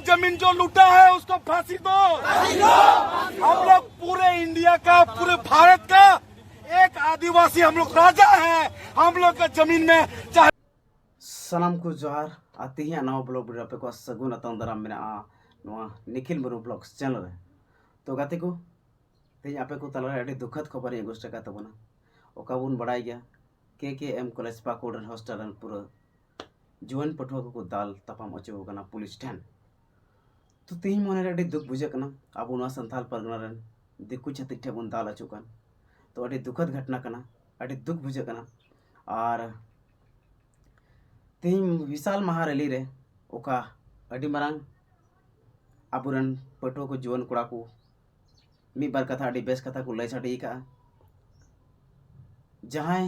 जमीन जो लूटा है उसको फांसी दो। हम लोग पूरे इंडिया का, पूरे भारत का एक आदिवासी हम लोग राजा है। हम लोग का जमीन में चाहे सलाम को जोहार आते ही नवा ब्लॉग वीडियो पे को सगुन अतंग दराम मेना निखिल मुर्मू ब्लॉग्स चैनल रे तो गाते को तेज आपे को तला रे दुखद खबर ये गोष्ट का तबना ओका बुन बड़ाई गया के कॉलेज पाकुड़ हॉस्टल पूरा जुआन पठुआ को दाल तपाम अचो कना पुलिस ठेन तो तेज मन रे दुख बुझे कना अब नवा संथाल परगना रन दिकु छतिक ठे बुन दाल अचो कन तो अड़ी दुखद घटना कना अड़ी दुख बुझे कना और तीन विशाल महारैली रे ओका अड़ी मरांग आबुरन पटुआ को जुआन कोड़ा को मी बार कथा अड़ी बेस कथा को लय साडी का जहां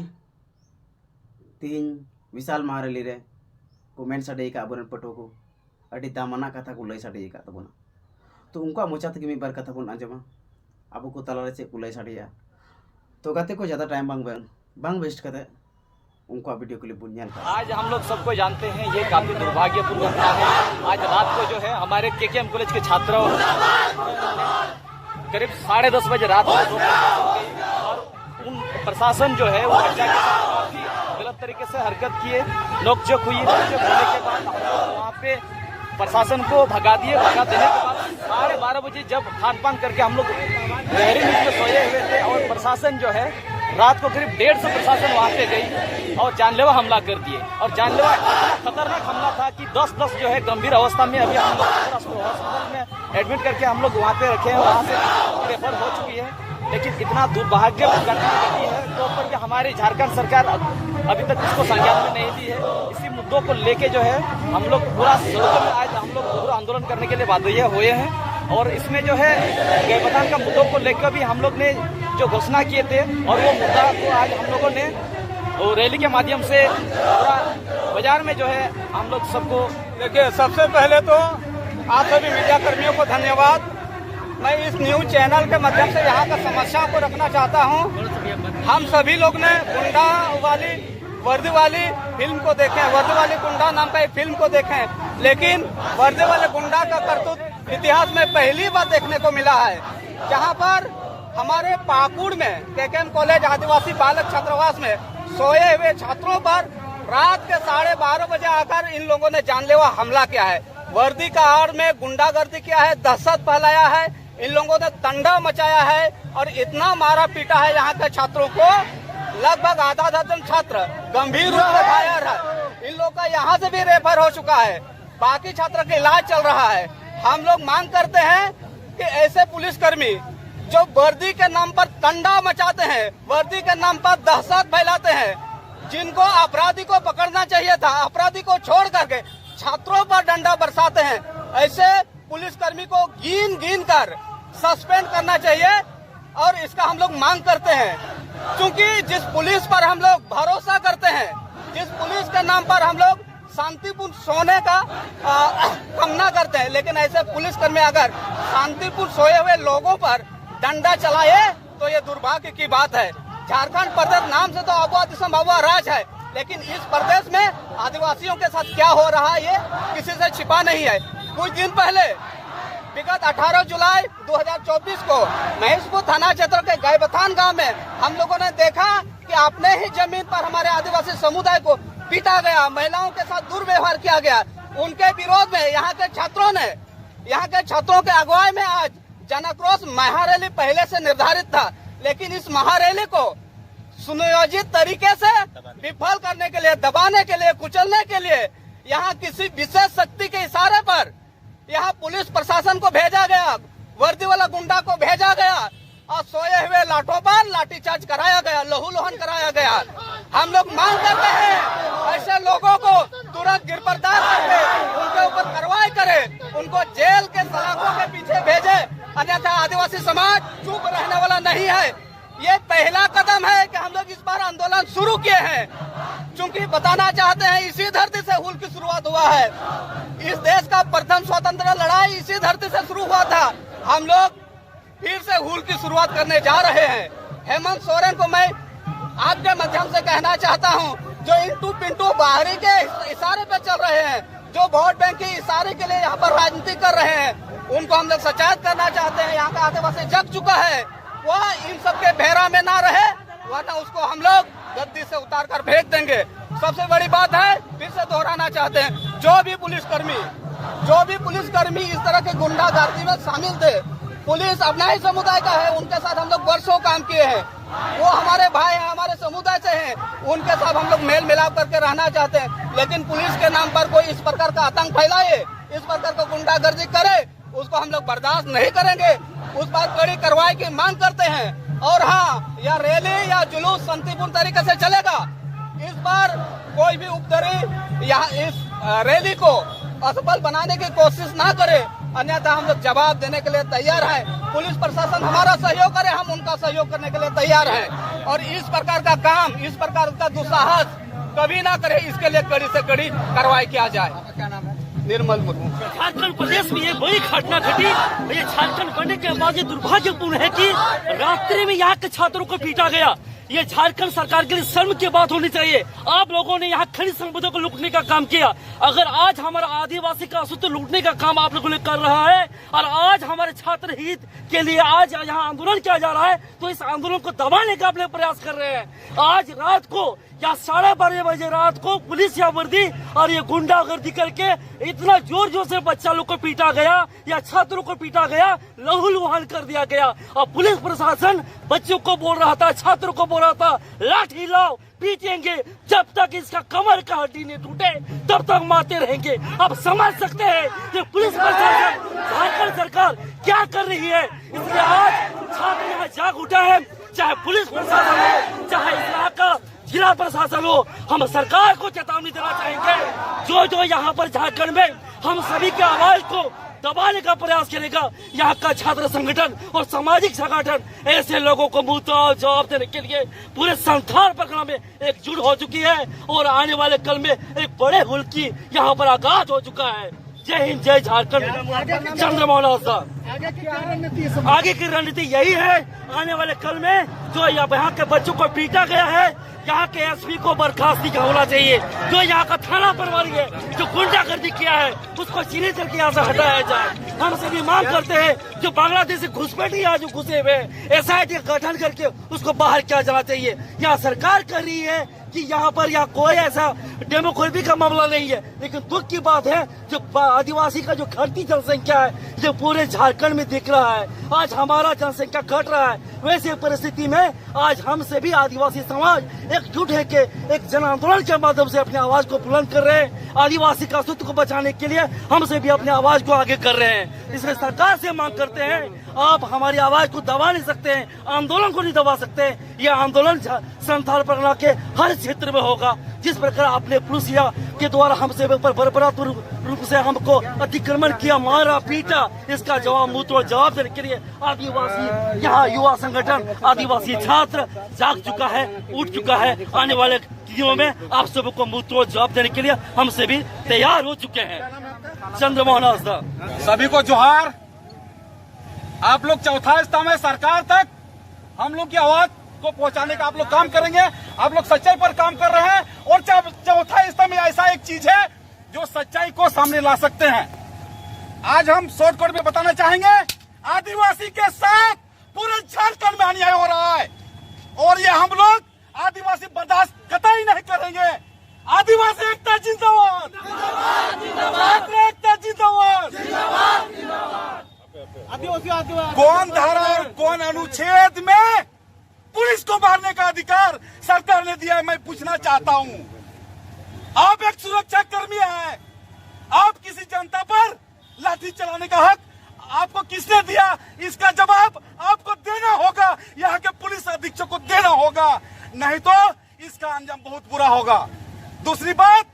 तीन विशाल महारैली रे को मेन साडी का आबुरन पटुआ को अड़ी दामना कथा को लय साडी का तबना तो उनका मोचा तक मी बार कथा बन आंजमा आबु को तला रे से को लय साडिया तो गाते को ज्यादा टाइम बांग वेस्ट करते उनका वीडियो क्लिप बुनियान का। आज हम लोग सबको जानते हैं ये काफी दुर्भाग्यपूर्ण घटना है। आज रात को जो है हमारे केकेएम कॉलेज के छात्रों करीब 10:30 बजे रात को और उन प्रशासन जो है वो बच्चा के साथ काफी गलत तरीके से हरकत किए, नोकझोंक हुई। नोकझोंक होने के बाद हम लोग वहाँ पे प्रशासन को भगा दिए। भगा देने के बाद 12:30 बजे जब खान पान करके हम लोग गहरी नींद में सोए हुए थे और प्रशासन जो है रात को करीब 150 प्रशासन वहाँ पे गई और जानलेवा हमला कर दिए। और जानलेवा इतना खतरनाक हमला था कि 10 जो है गंभीर अवस्था में अभी हम लोग हॉस्पिटल में एडमिट करके हम लोग वहाँ पे रखे हैं, वहाँ से रेफर हो चुकी है। लेकिन इतना दुर्भाग्य घटना घटी है तो ऊपर भी हमारी झारखंड सरकार अभी तक इसको संज्ञान में नहीं दी है। इसी मुद्दों को लेके जो है हम लोग पूरा सड़कों में आज हम लोग पूरा आंदोलन करने के लिए बाध्य हुए हैं। और इसमें जो है गैबतान का मुद्दों को लेकर भी हम लोग ने जो घोषणा किए थे और वो मुद्दा को आज हम लोगों ने रैली के माध्यम से पूरा बाजार में जो है हम लोग सबको। देखिए, सबसे पहले तो आप सभी मीडिया कर्मियों को धन्यवाद। मैं इस न्यूज चैनल के माध्यम से यहाँ का समस्या को रखना चाहता हूँ। हम सभी लोग ने गुंडा वाली वर्दी वाली फिल्म को देखें, वर्दी वाली गुंडा नाम का एक फिल्म को देखें, लेकिन वर्दी वाले गुंडा का करतूत इतिहास में पहली बार देखने को मिला है, जहाँ पर हमारे पाकुड़ में केकेएम कॉलेज आदिवासी बालक छात्रावास में सोए हुए छात्रों पर रात के 12:30 बजे आकर इन लोगों ने जानलेवा हमला किया है। वर्दी का आड़ में गुंडागर्दी किया है, दहशत फैलाया है, इन लोगों ने तंडा मचाया है और इतना मारा पीटा है यहाँ के छात्रों को। लगभग आधा दर्जन छात्र गंभीर रूप से घायल है। इन लोगों का यहाँ से भी रेफर हो चुका है, बाकी छात्र का इलाज चल रहा है। हम लोग मांग करते हैं कि ऐसे पुलिसकर्मी जो वर्दी के नाम पर तंडा मचाते हैं, वर्दी के नाम पर दहशत फैलाते हैं, जिनको अपराधी को पकड़ना चाहिए था, अपराधी को छोड़ करके छात्रों पर डंडा बरसाते हैं, ऐसे पुलिसकर्मी को गिन कर सस्पेंड करना चाहिए। और इसका हम लोग मांग करते हैं, क्योंकि जिस पुलिस पर हम लोग भरोसा करते हैं, जिस पुलिस के नाम पर हम लोग शांतिपूर्ण सोने का कामना करते हैं, लेकिन ऐसे पुलिसकर्मी अगर शांतिपूर्ण सोए हुए लोगों पर डंडा चलाए तो ये दुर्भाग्य की बात है। झारखंड प्रदेश नाम से तो अबुआ दिसम अबुआ राज है, लेकिन इस प्रदेश में आदिवासियों के साथ क्या हो रहा है ये किसी से छिपा नहीं है। कुछ दिन पहले विगत 18 जुलाई 2024 को महेशपुर थाना क्षेत्र के गैबथान गांव में हम लोगों ने देखा कि अपने ही जमीन पर हमारे आदिवासी समुदाय को पीटा गया, महिलाओं के साथ दुर्व्यवहार किया गया। उनके विरोध में यहाँ के छात्रों के अगुवाई में आज जनक्रोश महारैली पहले से निर्धारित था, लेकिन इस महारैली को सुनियोजित तरीके से विफल करने के लिए, दबाने के लिए, कुचलने के लिए यहाँ किसी विशेष शक्ति के इशारे पर यहाँ पुलिस प्रशासन को भेजा गया, वर्दी वाला गुंडा को भेजा गया और सोए हुए लाठों पर लाठीचार्ज कराया गया, लहूलुहान कराया गया। हम लोग मांग करते हैं ऐसे लोगों को तुरंत गिरफ्तार करके उनके ऊपर कार्रवाई करे, उनको जेल के सलाखों के पीछे भेजे, अन्यथा आदिवासी समाज चुप रहने वाला नहीं है। ये पहला कदम है कि हम लोग इस बार आंदोलन शुरू किए हैं, क्योंकि बताना चाहते हैं इसी धरती से हुल की शुरुआत हुआ है। इस देश का प्रथम स्वतंत्रता लड़ाई इसी धरती से शुरू हुआ था। हम लोग फिर से हुल की शुरुआत करने जा रहे हैं। हेमंत सोरेन को मैं आपके माध्यम से कहना चाहता हूं, जो इंटू पिंटू बाहरी के इशारे पे चल रहे हैं, जो वोट बैंक की इशारे के लिए यहाँ पर राजनीति कर रहे हैं, उनको हम लोग सचेत करना चाहते हैं। यहाँ का आदिवासी जग चुका है, वह इन सबके भेरा में ना रहे, वरना उसको हम लोग गद्दी से उतार कर फेंक देंगे। सबसे बड़ी बात है, फिर से दोहराना चाहते हैं, जो भी पुलिसकर्मी इस तरह के गुंडागर्दी में शामिल थे, पुलिस अपना ही समुदाय का है, उनके साथ हम लोग वर्षों काम किए हैं, वो हमारे भाई हैं, हमारे समुदाय से हैं, उनके साथ हम लोग मेल मिलाप करके रहना चाहते हैं। लेकिन पुलिस के नाम पर कोई इस प्रकार का आतंक फैलाए, इस प्रकार का गुंडागर्दी करे, उसको हम लोग बर्दाश्त नहीं करेंगे। उस पर कड़ी कार्रवाई की मांग करते हैं। और हाँ, यह रैली या जुलूस शांतिपूर्ण तरीके से चलेगा। इस बार कोई भी उपद्रवी यहाँ इस रैली को असफल बनाने की कोशिश ना करे, अन्यथा हम लोग जवाब देने के लिए तैयार हैं। पुलिस प्रशासन हमारा सहयोग करे, हम उनका सहयोग करने के लिए तैयार हैं। और इस प्रकार का काम, इस प्रकार का दुस्साहस कभी ना करे, इसके लिए कड़ी से कड़ी कार्रवाई किया जाए। क्या नाम है? निर्मल मुर्मू। झारखंड प्रदेश में ये बड़ी घटना घटी। ये झारखंड बनने के बाद ये दुर्भाग्यपूर्ण है कि रात्रि में यहाँ के छात्रों को पीटा गया। ये झारखंड सरकार के लिए शर्म की बात होनी चाहिए। आप लोगों ने यहाँ खनिज संपदा को लूटने का काम किया। अगर आज हमारा आदिवासी का अस्तित्व लूटने का काम आप लोगों ने कर रहा है और आज हमारे छात्र हित के लिए आज यहाँ आंदोलन किया जा रहा है, तो इस आंदोलन को दबाने का आप लोग प्रयास कर रहे हैं। आज रात को या 12:30 बजे रात को पुलिस या वर्दी और ये गुंडागर्दी करके इतना जोर जोर से बच्चा लोग को पीटा गया या छात्रों को पीटा गया, लहूलुहान कर दिया गया। और पुलिस प्रशासन बच्चों को बोल रहा था, छात्रों को बोल रहा था, लाठी लाओ, पीटेंगे, जब तक इसका कमर का हड्डी नहीं टूटे तब तक मारते रहेंगे। अब समझ सकते हैं कि पुलिस प्रशासन, झारखंड सरकार क्या कर रही है। इसलिए आज छात्र यहाँ जाग उठा है, चाहे पुलिस प्रशासन हो, चाहे इस इलाका जिला प्रशासन हो। हम सरकार को चेतावनी देना चाहेंगे, जो यहाँ पर झारखंड में हम सभी की आवाज को दबाने का प्रयास करेगा, यहाँ का छात्र संगठन और सामाजिक संगठन ऐसे लोगों को मुंहतोड़ जवाब देने के लिए पूरे संथाल परगना में एकजुट हो चुकी है। और आने वाले कल में एक बड़े हुल की यहाँ पर आगाज हो चुका है। जय हिंद, जय झारखंड। चंद्रमोहन आगे की रणनीति यही है। आने वाले कल में जो यहाँ के बच्चों को पीटा गया है, यहाँ के एसपी को बर्खास्ती का होना चाहिए। जो यहाँ का थाना प्रभारी है, जो गुंडागर्दी किया है, उसको सीधे चल के यहाँ से हटाया जाए। हम सभी मांग करते हैं, जो बांग्लादेश से घुसपैठी जो घुसे हुए SIT गठन करके उसको बाहर किया जाना चाहिए। यहाँ सरकार कर रही है कि यहाँ पर यहाँ कोई ऐसा डेमोक्रेसी का मामला नहीं है, लेकिन दुख की बात है जो आदिवासी का जो घटती जनसंख्या है, जो पूरे झारखंड में दिख रहा है। आज हमारा जनसंख्या घट रहा है। वैसे परिस्थिति में आज हम से भी आदिवासी समाज एकजुट है कि एक जन आंदोलन के माध्यम से अपनी आवाज को बुलंद कर रहे हैं। आदिवासी का अस्तित्व को बचाने के लिए हम से भी अपनी आवाज को आगे कर रहे हैं। इसलिए सरकार से मांग करते हैं, आप हमारी आवाज को दबा नहीं सकते हैं, आंदोलन को नहीं दबा सकते। यह आंदोलन संथाल परगना के हर क्षेत्र में होगा। जिस प्रकार आपने पुलिस के द्वारा हमसे ऊपर बर्बरात रूप से हमको अतिक्रमण किया, मारा, पीटा, इसका जवाब मुंहतोड़ जवाब देने के लिए आदिवासी यहाँ युवा संगठन, आदिवासी छात्र जाग चुका है, उठ चुका है। आने वाले दिनों में आप सबको मुंहतोड़ जवाब देने के लिए हमसे भी तैयार हो चुके हैं। चंद्रमोहन आसदा। सभी को जोहार। आप लोग चौथा स्तंभ है सरकार तक, हम लोग की आवाज को पहुंचाने का आप लोग काम करेंगे। आप लोग सच्चाई पर काम कर रहे हैं और चौथा स्तंभ ऐसा एक चीज है जो सच्चाई को सामने ला सकते हैं। आज हम शॉर्टकट में बताना चाहेंगे, आदिवासी के साथ पूरे झारखंड में अन्याय हो रहा है और ये हम लोग आदिवासी बर्दाश्त कतई नहीं करेंगे। आदिवासी एकता जिंदाबाद, एकता जिंदाबाद। कौन धारा और कौन अनुच्छेद में पुलिस को मारने का अधिकार सरकार ने दिया है, मैं पूछना चाहता हूं। आप एक सुरक्षा कर्मी हैं, आप किसी जनता पर लाठी चलाने का हक आपको किसने दिया, इसका जवाब आपको देना होगा, यहाँ के पुलिस अधीक्षक को देना होगा, नहीं तो इसका अंजाम बहुत बुरा होगा। दूसरी बात,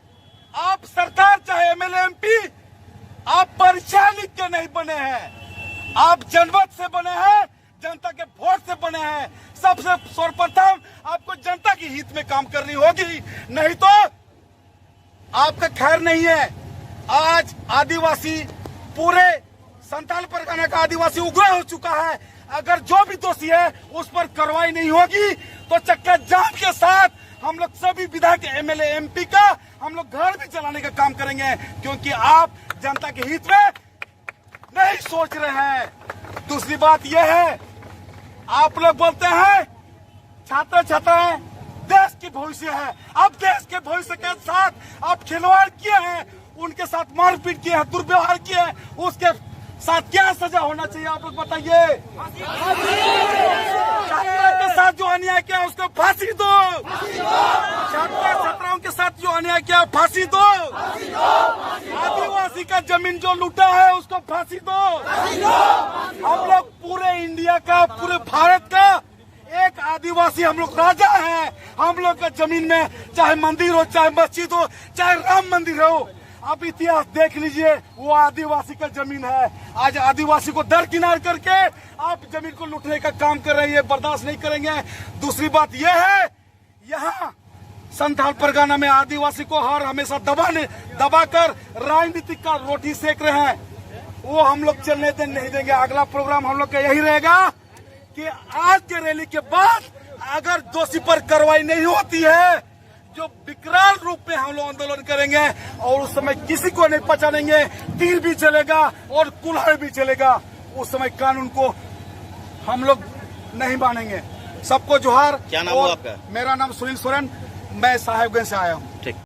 आप सरकार चाहे MLA MP, आप परीक्षा लिख के नहीं बने हैं, आप जनमत से बने हैं, जनता के वोट से बने हैं। सबसे सर्वप्रथम आपको जनता की हित में काम करनी होगी, नहीं तो आपका खैर नहीं है। आज आदिवासी पूरे संथाल परगना का आदिवासी उग्र हो चुका है। अगर जो भी दोषी है उस पर कार्रवाई नहीं होगी तो चक्का जाम के साथ हम लोग सभी विधायक MLA MP का हम लोग घर भी चलाने का काम करेंगे, क्योंकि आप जनता के हित में नहीं सोच रहे हैं। दूसरी बात यह है, आप लोग बोलते हैं छात्र छात्राएं देश की भविष्य है। अब देश के भविष्य के साथ आप खिलवाड़ किए हैं, उनके साथ मारपीट किए हैं, दुर्व्यवहार किए हैं, उसके साथ क्या सजा होना चाहिए आप लोग बताइए। छात्रों के साथ जो अन्याय किया उसको फांसी दो। छात्र छात्राओं के साथ जो अन्याय किया फांसी दो। आदिवासी का जमीन जो लूटा है उसको फांसी दो। हम लोग पूरे इंडिया का, पूरे भारत का एक आदिवासी हम लोग राजा हैं। हम लोग का जमीन में चाहे मंदिर हो, चाहे मस्जिद हो, चाहे राम मंदिर हो, आप इतिहास देख लीजिए, वो आदिवासी का जमीन है। आज आदिवासी को दरकिनार करके आप जमीन को लूटने का काम कर रहे हैं, ये बर्दाश्त नहीं करेंगे। दूसरी बात यह है, यहाँ संथाल परगना में आदिवासी को हर हमेशा दबाकर राजनीतिक का रोटी सेक रहे हैं, वो हम लोग चलने नहीं देंगे। अगला प्रोग्राम हम लोग का यही रहेगा कि आज के रैली के बाद अगर दोषी पर कार्रवाई नहीं होती है, जो विकराल रूप में हम लोग आंदोलन करेंगे और उस समय किसी को नहीं पहचानेंगे, तीर भी चलेगा और कुल्हाड़ी भी चलेगा। उस समय कानून को हम लोग नहीं मानेंगे। सबको जोहार। क्या नाम हुआ आपका? मेरा नाम सुनील सोरेन, मैं साहेबगंज से आया हूँ। ठीक।